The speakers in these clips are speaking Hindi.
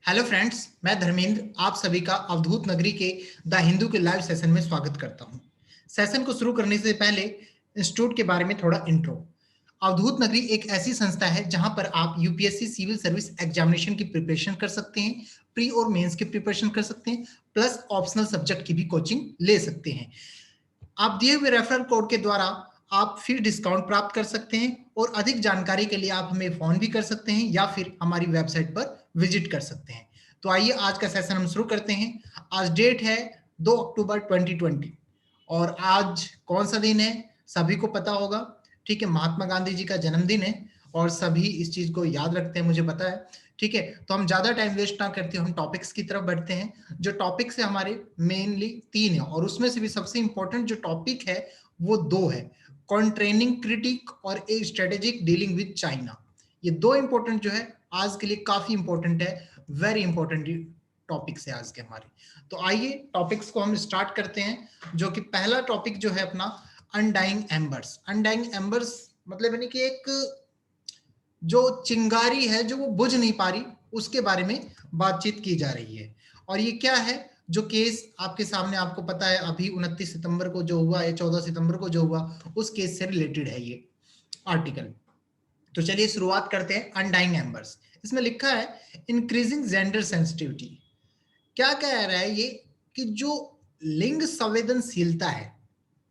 हेलो फ्रेंड्स, मैं धर्मेंद्र आप सभी का अवधूत नगरी के द हिंदू के लाइव सेशन में स्वागत करता हूं। सेशन को शुरू करने से पहले इंस्टीट्यूट के बारे में थोड़ा इंट्रो। अवधूत नगरी एक ऐसी संस्था है जहां पर आप यूपीएससी सिविल सर्विस एग्जामिनेशन की प्रिपरेशन कर सकते हैं, प्री और मेंस की प्रिपरेशन कर सकते हैं, प्लस ऑप्शनल सब्जेक्ट की भी कोचिंग ले सकते हैं। आप दिए हुए रेफरल कोड के द्वारा आप फिर डिस्काउंट प्राप्त कर सकते हैं और अधिक जानकारी के लिए आप हमें फोन भी कर सकते हैं या फिर हमारी वेबसाइट पर विजिट कर सकते हैं। तो आइए आज का सेशन हम शुरू करते हैं। आज डेट है 2 अक्टूबर 2020 और आज कौन सा दिन है सभी को पता होगा। ठीक है, महात्मा गांधी जी का जन्मदिन है और सभी इस चीज को याद रखते हैं, मुझे पता है। ठीक है, तो हम ज्यादा टाइम वेस्ट ना करते हम टॉपिक्स की तरफ बढ़ते हैं। जो टॉपिक्स है हमारे मेनली 3 है और उसमें से भी सबसे इंपॉर्टेंट जो टॉपिक है वो 2 है, कॉन्ट्रेनिंग क्रिटिक और ए स्ट्रेटेजिक डीलिंग विद चाइना। ये 2 इंपॉर्टेंट जो है आज के लिए काफी इंपॉर्टेंट है, वेरी इंपॉर्टेंट टॉपिक्स है आज के हमारे। तो आइए टॉपिक्स को हम स्टार्ट करते हैं। जो कि पहला टॉपिक जो है अपना अनडाइंग एम्बर्स। अनडाइंग एम्बर्स मतलब यानी कि एक जो चिंगारी है जो वो बुझ नहीं पा रही, उसके बारे में बातचीत की जा रही है। और ये क्या है, जो केस आपके सामने आपको पता है अभी 29 सितंबर को जो हुआ है, 14 सितंबर को जो हुआ, उस केस से रिलेटेड है ये आर्टिकल। तो चलिए शुरुआत करते हैं। अनडाइंग एम्बर्स, इसमें लिखा है इंक्रीजिंग जेंडर सेंसिटिविटी। क्या कह रहा है ये कि जो लिंग संवेदनशीलता है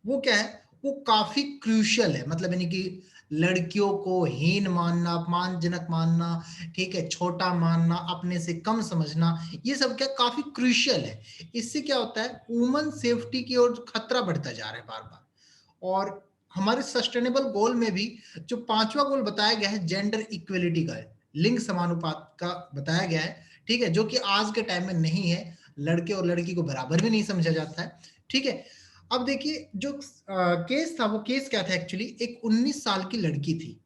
वो क्या है, वो काफी क्रूशियल है। मतलब यानी कि लड़कियों को हीन मानना, अपमानजनक मानना, ठीक है, छोटा मानना, अपने से कम समझना, ये सब क्या काफी क्रूशियल है। इससे क्या होता है, वुमन सेफ्टी की ओर खतरा बढ़ता जा रहा है बार बार। और हमारे सस्टेनेबल गोल में भी जो 5वां गोल बताया गया है जेंडर इक्वलिटी का है, लिंग समानुपात का बताया गया है। ठीक है, जो कि आज के टाइम में नहीं है, लड़के और लड़की को बराबर भी नहीं समझा जाता है। ठीक है, अब देखिए जो केस था वो केस क्या था, एक्चुअली एक 19 साल की लड़की थी।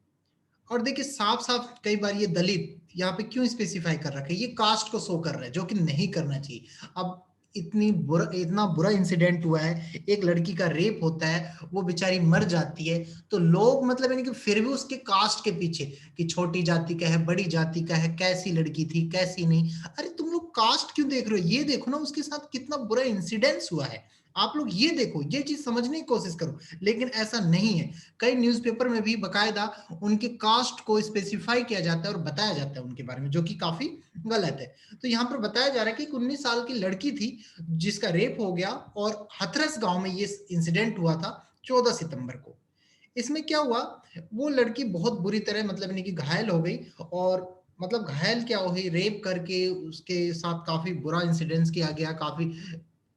और देखिए साफ साफ कई बार ये दलित यहाँ पे क्यों स्पेसिफाई कर रखा है, ये कास्ट को शो कर रहा है जो कि नहीं करना चाहिए। अब इतना बुरा इंसिडेंट हुआ है, एक लड़की का रेप होता है, वो बेचारी मर जाती है, तो लोग मतलब यानी कि फिर भी उसके कास्ट के पीछे कि छोटी जाति का है, बड़ी जाति का है, कैसी लड़की थी कैसी नहीं। अरे तुम लोग कास्ट क्यों देख रहे हो, ये देखो ना उसके साथ कितना बुरा इंसिडेंस हुआ है। आप लोग ये देखो, ये चीज समझने की कोशिश करो, लेकिन ऐसा नहीं है। कई न्यूज़पेपर में भी बकायदा उनके कास्ट को स्पेसिफाई किया जाता है और बताया जाता है उनके बारे में, जो कि काफी गलत है। तो यहाँ पर बताया जा रहा है कि 19 साल की लड़की थी जिसका रेप हो गया और हथरस गांव में ये इंसिडेंट हुआ था 14 सितंबर को। इसमें क्या हुआ, वो लड़की बहुत बुरी तरह मतलब नहीं कि घायल हो गई। और मतलब घायल क्या हो गई, रेप करके उसके साथ काफी बुरा इंसिडेंस किया गया, काफी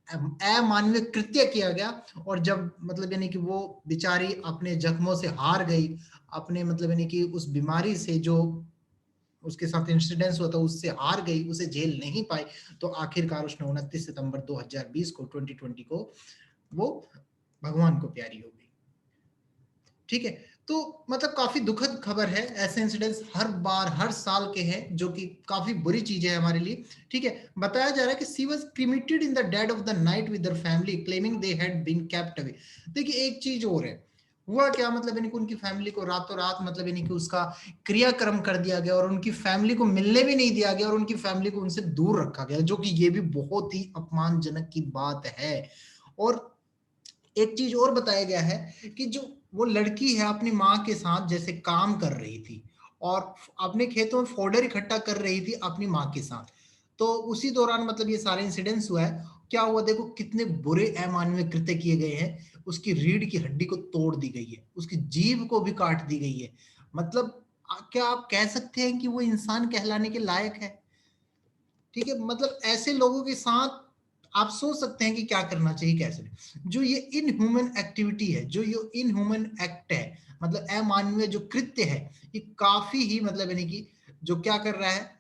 अमानवीय कृत्य किया गया। और जब मतलब यानी कि वो बेचारी अपने जख्मों से हार गई, अपने मतलब यानी कि उस बीमारी से जो उसके साथ इंसिडेंस हुआ था उससे हार गई, उसे झेल नहीं पाई, तो आखिरकार उसने 29 सितंबर 2020 को 2020 को वो भगवान को प्यारी हो गई। ठीक है, तो मतलब काफी दुखद खबर है। ऐसे इंसिडेंट्स हर बार हर साल के हैं, जो कि काफी बुरी चीज है हमारे लिए। ठीक है, बताया जा रहा है कि she was cremated in the dead of the night with their family claiming they had been kept away. देखिए एक चीज और है, हुआ क्या, मतलब यानी कि उनकी फैमिली को रातों रात मतलब यानी कि उसका क्रियाक्रम कर दिया गया और उनकी फैमिली को मिलने भी नहीं दिया गया और उनकी फैमिली को उनसे दूर रखा गया, जो कि ये भी बहुत ही अपमानजनक की बात है। और एक चीज और बताया गया है कि जो वो लड़की है अपनी माँ के साथ जैसे काम कर रही थी और अपने खेतों में फोल्डर इकट्ठा कर रही थी अपनी माँ के साथ। तो उसी दौरान मतलब ये सारे इंसिडेंट्स हुआ है। क्या हुआ, देखो कितने बुरे अमानवीय कृत्य किए गए हैं। उसकी रीढ़ की हड्डी को तोड़ दी गई है, उसकी जीभ को भी काट दी गई है। मतलब क्या आप कह सकते हैं कि वो इंसान कहलाने के लायक है? ठीक है, मतलब ऐसे लोगों के साथ आप सोच सकते हैं कि क्या करना चाहिए, कैसे नहीं। जो ये इनह्यूमन एक्टिविटी है, जो ये इनह्यूमन एक्ट है, मतलब अमानवीय जो कृत्य है, ये काफी ही मतलब यानी कि जो क्या कर रहा है,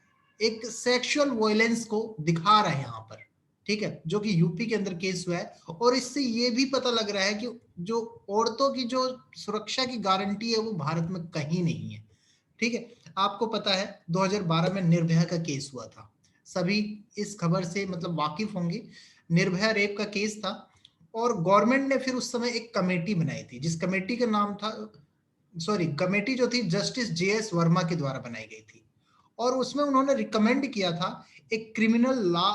एक सेक्सुअल वायलेंस को दिखा रहा है यहाँ पर। ठीक है, जो कि यूपी के अंदर केस हुआ है। और इससे ये भी पता लग रहा है कि जो औरतों की जो सुरक्षा की गारंटी है वो भारत में कहीं नहीं है। ठीक है, आपको पता है 2012 में निर्भया का केस हुआ था, सभी इस खबर से मतलब वाकिफ होंगे। निर्भया रेप का केस था और गवर्नमेंट ने फिर उस समय एक कमेटी बनाई थी, जिस कमेटी का नाम था, सॉरी, कमेटी जो थी जस्टिस जेएस वर्मा के द्वारा बनाई गई थी। और उसमें उन्होंने रिकमेंड किया था एक क्रिमिनल लॉ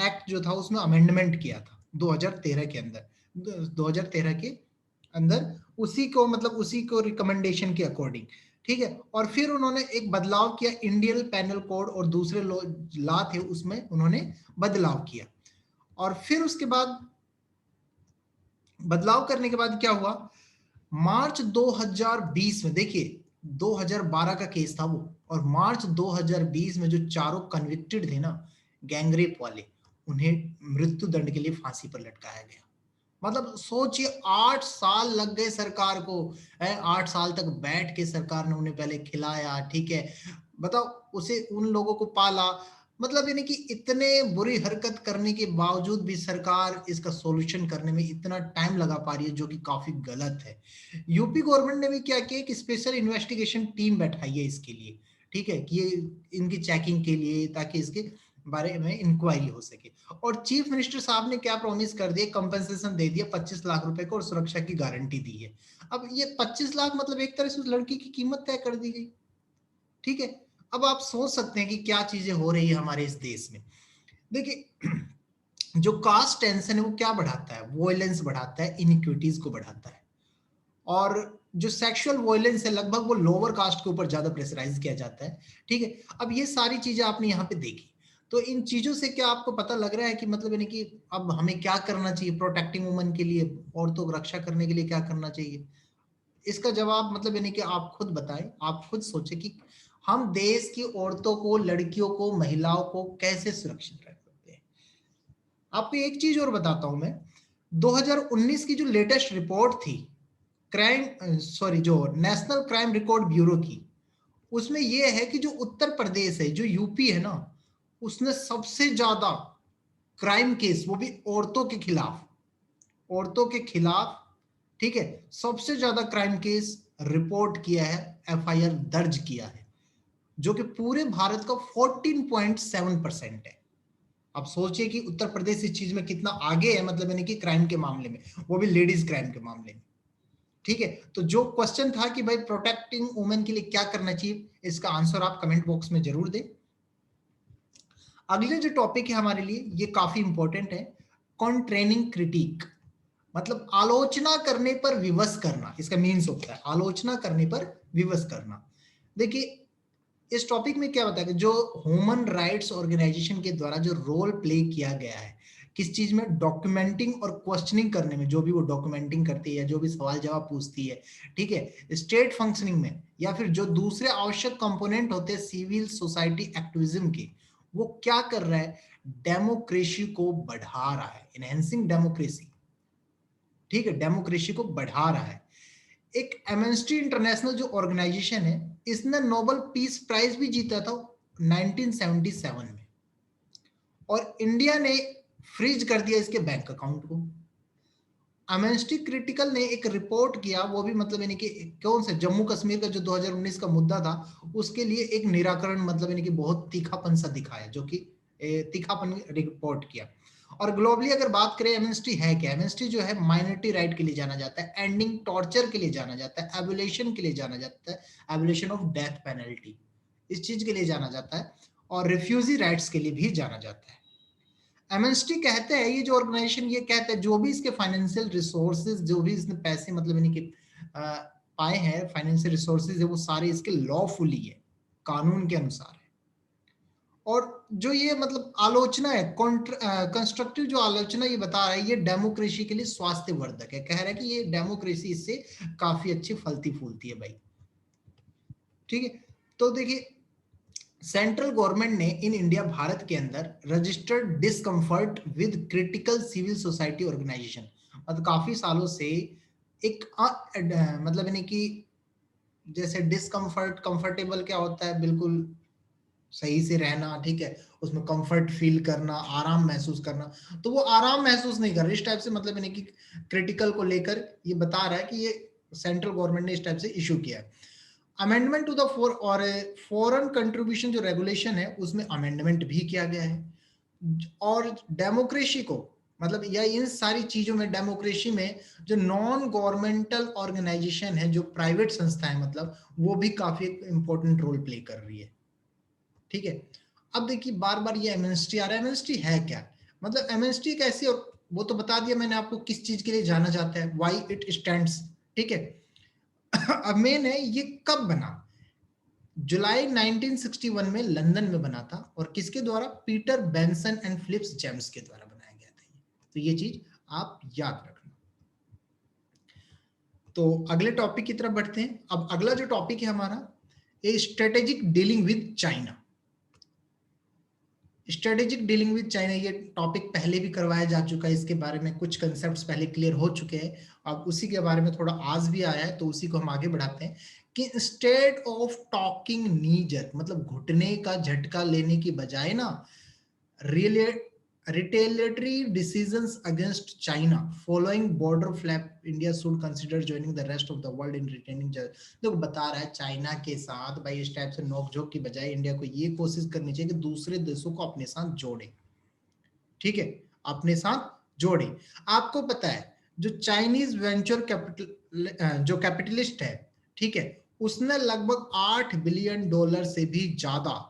एक्ट जो था उसमें अमेंडमेंट किया था 2013 के अंदर, 2013 के अंदर उसी को मतलब उसी को रिकमेंडेशन के अकॉर्डिंग, ठीक है। और फिर उन्होंने एक बदलाव किया, इंडियन पेनल कोड और दूसरे लॉ थे उसमें उन्होंने बदलाव किया। और फिर उसके बाद बदलाव करने के बाद क्या हुआ, मार्च 2020 में, देखिए 2012 का केस था वो, और मार्च 2020 में जो चारों कन्विक्टेड थे ना गैंगरेप वाले, उन्हें मृत्यु दंड के लिए फांसी पर लटकाया गया। मतलब सोचिए 8 साल लग गए सरकार को, है 8 साल तक बैठ के सरकार ने उन्हें पहले खिलाया, ठीक है, बताओ, उसे उन लोगों को पाला, मतलब यानी कि इतने बुरी हरकत करने के बावजूद भी सरकार इसका सॉल्यूशन करने में इतना टाइम लगा पा रही है, जो कि काफी गलत है। यूपी गवर्नमेंट ने भी क्या किया कि स्पेशल इन्वेस्टिगेशन टीम बैठाई है इसके लिए, ठीक है, कि ये इनकी चेकिंग के लिए, ताकि इसके बारे में इंक्वायरी हो सके। और चीफ मिनिस्टर साहब ने क्या प्रॉमिस कर दिया, कंपनसेशन दे दिया 25 लाख रुपए को और सुरक्षा की गारंटी दी है। अब ये 25 लाख मतलब एक तरह से उस लड़की की कीमत तय कर दी गई, ठीक है। अब आप सोच सकते हैं कि क्या चीजें हो रही है हमारे इस देश में। देखिए जो कास्ट टेंशन है वो क्या बढ़ाता है, वॉयलेंस बढ़ाता है, इनइक्विटीज को बढ़ाता है। और जो सेक्सुअल वॉयलेंस है लगभग वो लोअर कास्ट के ऊपर ज्यादा प्रेशराइज किया जाता है, ठीक है। अब ये सारी चीजें आपने यहाँ पे देखी, तो इन चीजों से क्या आपको पता लग रहा है कि मतलब यानी कि अब हमें क्या करना चाहिए प्रोटेक्टिंग वुमन के लिए, औरतों को रक्षा करने के लिए क्या करना चाहिए? इसका जवाब मतलब यानी कि आप खुद बताएं, आप खुद सोचें कि हम देश की औरतों को, लड़कियों को, महिलाओं को कैसे सुरक्षित रख सकते हैं। आपको एक चीज और बताता हूं मैं, 2019 की जो लेटेस्ट रिपोर्ट थी जो नेशनल क्राइम रिकॉर्ड ब्यूरो की, उसमें यह है कि जो उत्तर प्रदेश है, जो यूपी है ना, उसने सबसे ज्यादा क्राइम केस, वो भी औरतों के खिलाफ, ठीक है, सबसे ज्यादा क्राइम केस रिपोर्ट किया है, एफआईआर दर्ज किया है, जो कि पूरे भारत का 14.7% है। अब सोचिए कि उत्तर प्रदेश इस चीज में कितना आगे है, मतलब यानी कि क्राइम के मामले में, वो भी लेडीज क्राइम के मामले में, ठीक है। तो जो क्वेश्चन था कि भाई प्रोटेक्टिंग वुमेन के लिए क्या करना चाहिए, इसका आंसर आप कमेंट बॉक्स में जरूर दें। अगले जो टॉपिक है हमारे लिए, ये काफी इंपॉर्टेंट है, कॉन्ट्रेनिंग क्रिटिक, मतलब आलोचना करने पर विवश करना, इसका मीन्स होता है आलोचना करने पर विवश करना। देखिए इस टॉपिक में क्या बताया कि जो ह्यूमन राइट्स ऑर्गेनाइजेशन के द्वारा जो रोल प्ले किया गया है किस चीज में, डॉक्यूमेंटिंग और क्वेश्चनिंग करने में, जो भी वो डॉक्यूमेंटिंग करती है, जो भी सवाल जवाब पूछती है, ठीक है, स्टेट फंक्शनिंग में, या फिर जो दूसरे आवश्यक कंपोनेंट होते हैं सिविल सोसाइटी एक्टिविज्म के, वो क्या कर रहा है, डेमोक्रेसी को बढ़ा रहा है, इनहेंसिंग डेमोक्रेसी, ठीक है, डेमोक्रेसी को बढ़ा रहा है। एक एमनेस्टी इंटरनेशनल जो ऑर्गेनाइजेशन है, इसने नोबेल पीस प्राइज भी जीता था 1977 में, और इंडिया ने फ्रीज कर दिया इसके बैंक अकाउंट को। एमनेस्टी क्रिटिकल ने एक रिपोर्ट किया, वो भी मतलब यानी कि कौन से, जम्मू कश्मीर का जो 2019 का मुद्दा था, उसके लिए एक निराकरण, मतलब यानी कि बहुत तीखापन सा दिखाया, जो कि तीखापन रिपोर्ट किया। और ग्लोबली अगर बात करें एमनेस्टी है क्या, एमनेस्टी जो है माइनॉरिटी राइट के लिए जाना जाता है, एंडिंग टॉर्चर के लिए जाना जाता है, एबोलिशन के लिए जाना जाता है, एबोलिशन ऑफ डेथ पेनल्टी, इस चीज के लिए जाना जाता है, और रिफ्यूजी राइट्स के लिए भी जाना जाता है। एमएनएसटी कहते हैं, ये जो ऑर्गेनाइजेशन ये कहते हैं जो भी इसके फाइनेंशियल रिसोर्सेज, जो भी इसने पैसे मतलब यानी कि पाए हैं, फाइनेंशियल रिसोर्सेज है, वो सारे इसके लॉफुली है, कानून के अनुसार है। और जो ये मतलब आलोचना है, कंस्ट्रक्टिव जो आलोचना ये बता रहा है, ये डेमोक्रेसी के लिए स्वास्थ्य वर्धक है, कह रहा है कि ये डेमोक्रेसी इससे काफी अच्छी फलती फूलती है भाई, ठीक है। तो देखिए सेंट्रल गवर्नमेंट ने इन इंडिया, भारत के अंदर registered discomfort with critical civil society organisation, मतलब काफी सालों से एक मतलब यानी कि जैसे डिस्कम्फर्ट, कंफर्टेबल क्या होता है, बिल्कुल सही से रहना, ठीक है, उसमें कंफर्ट फील करना, आराम महसूस करना, तो वो आराम महसूस नहीं कर रही इस टाइप से, मतलब यानी कि क्रिटिकल को लेकर ये बता रहा है कि ये सेंट्रल गवर्नमेंट ने इस टाइप से इशू किया है। Amendment to the foreign contribution जो रेगुलेशन है उसमें अमेंडमेंट भी किया गया है। और डेमोक्रेसी को मतलब, या इन सारी चीजों में, डेमोक्रेसी में जो नॉन गवर्नमेंटल ऑर्गेनाइजेशन है, जो प्राइवेट संस्थाएं, मतलब वो भी काफी इंपॉर्टेंट रोल प्ले कर रही है, ठीक है। अब देखिए बार बार ये एमएनएसटी आ रहा है, एमएनएसटी है क्या? मतलब एमएनएसटी एक ऐसी, और वो तो बता दिया मैंने आपको किस चीज के लिए जाना जाता है, व्हाई इट स्टैंड्स, ठीक है। अब मेन है ये कब बना, जुलाई 1961 में लंदन में बना था, और किसके द्वारा? Peter Benson and Phillips James के द्वारा बनाया गया था। तो ये चीज आप याद रखना। तो अगले टॉपिक की तरफ बढ़ते हैं। अब अगला जो टॉपिक है हमारा, ए strategic dealing with China. Strategic dealing with China, ये टॉपिक पहले भी करवाया जा चुका है, इसके बारे में कुछ कंसेप्ट्स पहले क्लियर हो चुके हैं। अब उसी के बारे में थोड़ा आज भी आया है, तो उसी को हम आगे बढ़ाते हैं कि instead of talking knee jerk, मतलब घुटने का झटका लेने की बजाय ना, retaliatory decisions against China following border flap, India should consider joining the rest of the world in retaining देखो बता रहा है चाइना के साथ भाई इस टाइप से नोकझोंक की बजाय इंडिया को ये कोशिश करनी चाहिए कि दूसरे देशों को अपने साथ जोड़े, ठीक है, अपने साथ जोड़े। आपको पता है जो चाइनीज वेंचर कैपिटल जो कैपिटलिस्ट है, ठीक है, उसने लगभग $8 बिलियन से भी ज्यादा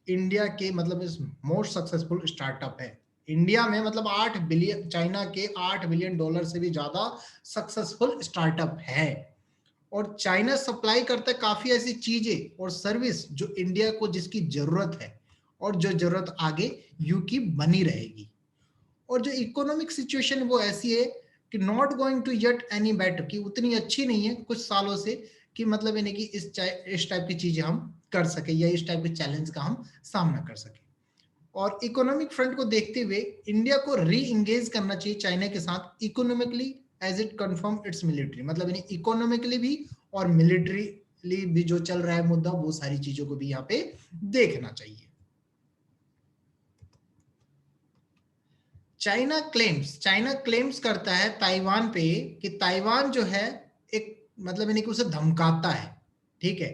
इंडिया के, मतलब इस मोस्ट सक्सेसफुल स्टार्टअप है इंडिया में, मतलब 8 बिलियन, चाइना के $8 बिलियन से भी ज्यादा सक्सेसफुल स्टार्टअप है। और चाइना सप्लाई करता है काफी ऐसी चीजें और सर्विस जो इंडिया को जिसकी जरूरत है, और जो जरूरत आगे यू की बनी रहेगी। और जो इकोनॉमिक सिचुएशन वो ऐसी है कि not going to get any better, कि उतनी अच्छी नहीं है कुछ सालों से, कि मतलब यानी कि इस टाइप की चीजें हम कर सके, या इस टाइप के चैलेंज का हम सामना कर सके। और इकोनॉमिक फ्रंट को देखते हुए इंडिया को री इंगेज करना चाहिए चाइना के साथ economically as it confirm its military, मतलब यानी इकोनॉमिकली भी और मिलिट्री भी जो चल रहा है मुद्दा, वो सारी चीजों को भी यहाँ पे देखना चाहिए। चाइना क्लेम्स करता है ताइवान पे कि ताइवान जो है एक, मतलब यानी कि उसे धमकाता है, ठीक है,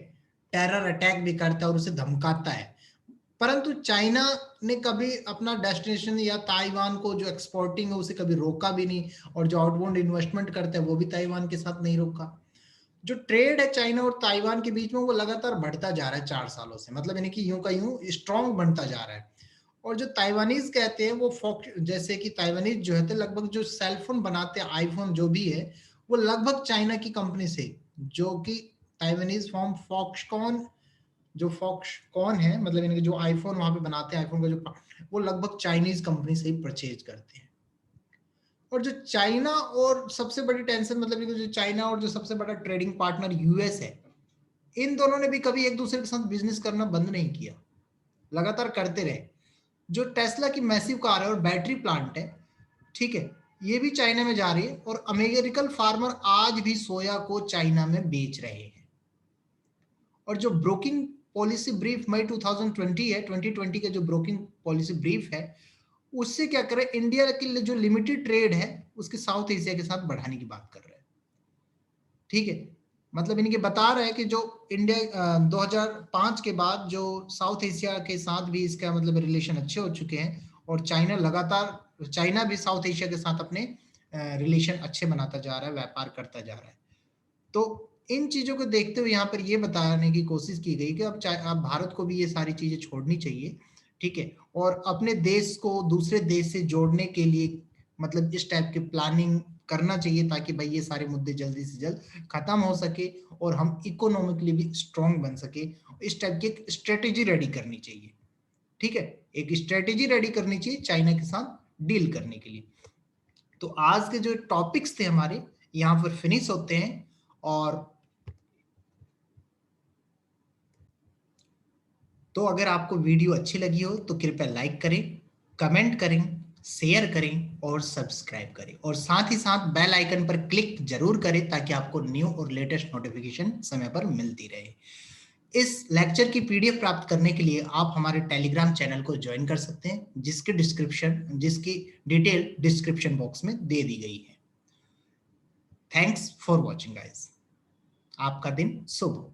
टेरर अटैक भी करता है और उसे धमकाता है। परंतु चाइना ने कभी अपना डेस्टिनेशन या ताइवान को जो एक्सपोर्टिंग है उसे कभी रोका भी नहीं, और जो आउटबाउंड इन्वेस्टमेंट करते हैं वो भी ताइवान के साथ नहीं रोका। जो ट्रेड है चाइना और ताइवान के बीच में वो लगातार बढ़ता जा रहा है 4 सालों से, मतलब यानी कि यूं का यूं स्ट्रॉन्ग बनता जा रहा है। और जो ताइवानीज कहते हैं वो जैसे कि ताइवानीज जो है तो लगभग जो सेलफोन बनाते हैं, आईफोन जो भी है, वो लगभग चाइना की कंपनी से, जो कि ताइवानीज फॉर्म फॉक्सकॉन, जो फॉक्सकॉन है, मतलब यानी कि जो आईफोन वहां पे बनाते हैं, आईफोन का जो, वो लगभग चाइनीज कंपनी से ही परचेज करते हैं। और जो चाइना और सबसे बड़ी टेंशन, मतलब जो चाइना और जो सबसे बड़ा ट्रेडिंग पार्टनर यूएस है, इन दोनों ने भी कभी एक दूसरे के साथ बिजनेस करना बंद नहीं किया, लगातार करते रहे। जो टेस्ला की मैसिव कार है और बैटरी प्लांट है, ठीक है, ये भी चाइना में जा रही है, और अमेरिकन फार्मर आज भी सोया को चाइना में बेच रहे हैं। और जो ब्रोकिंग पॉलिसी ब्रीफ मई 2020 है, 2020 का जो ब्रोकिंग पॉलिसी ब्रीफ है, उससे क्या करे, इंडिया की जो लिमिटेड ट्रेड है उसके साउथ एशिया के साथ बढ़ाने की बात कर रहे हैं, ठीक है। मतलब इनके बता रहे हैं कि जो इंडिया 2005 के बाद जो साउथ एशिया के साथ भी इसका मतलब रिलेशन अच्छे हो चुके हैं, और चाइना लगातार, चाइना भी साउथ एशिया के साथ अपने रिलेशन अच्छे बनाता जा रहा है, व्यापार करता जा रहा है। तो इन चीजों को देखते हुए यहाँ पर ये बताने की कोशिश की गई कि अब भारत को भी ये सारी चीजें छोड़नी चाहिए, ठीक है, और अपने देश को दूसरे देश से जोड़ने के लिए मतलब इस टाइप की प्लानिंग करना चाहिए, ताकि भाई ये सारे मुद्दे जल्दी से जल्द खत्म हो सके और हम इकोनॉमिकली भी स्ट्रांग बन सके। इस टाइप की एक स्ट्रेटेजी रेडी करनी चाहिए, ठीक है, एक स्ट्रेटेजी रेडी करनी चाहिए चाइना के साथ डील करने के लिए। तो आज के जो टॉपिक्स थे हमारे यहाँ पर फिनिश होते हैं। और तो अगर आपको वीडियो अच्छी लगी हो तो कृपया लाइक करें, कमेंट करें, शेयर करें और सब्सक्राइब करें, और साथ ही साथ बेल आइकन पर क्लिक जरूर करें ताकि आपको न्यू और लेटेस्ट नोटिफिकेशन समय पर मिलती रहे। इस लेक्चर की पीडीएफ प्राप्त करने के लिए आप हमारे टेलीग्राम चैनल को ज्वाइन कर सकते हैं, जिसकी डिटेल डिस्क्रिप्शन बॉक्स में दे दी गई है। Thanks for watching guys. आपका दिन शुभ हो।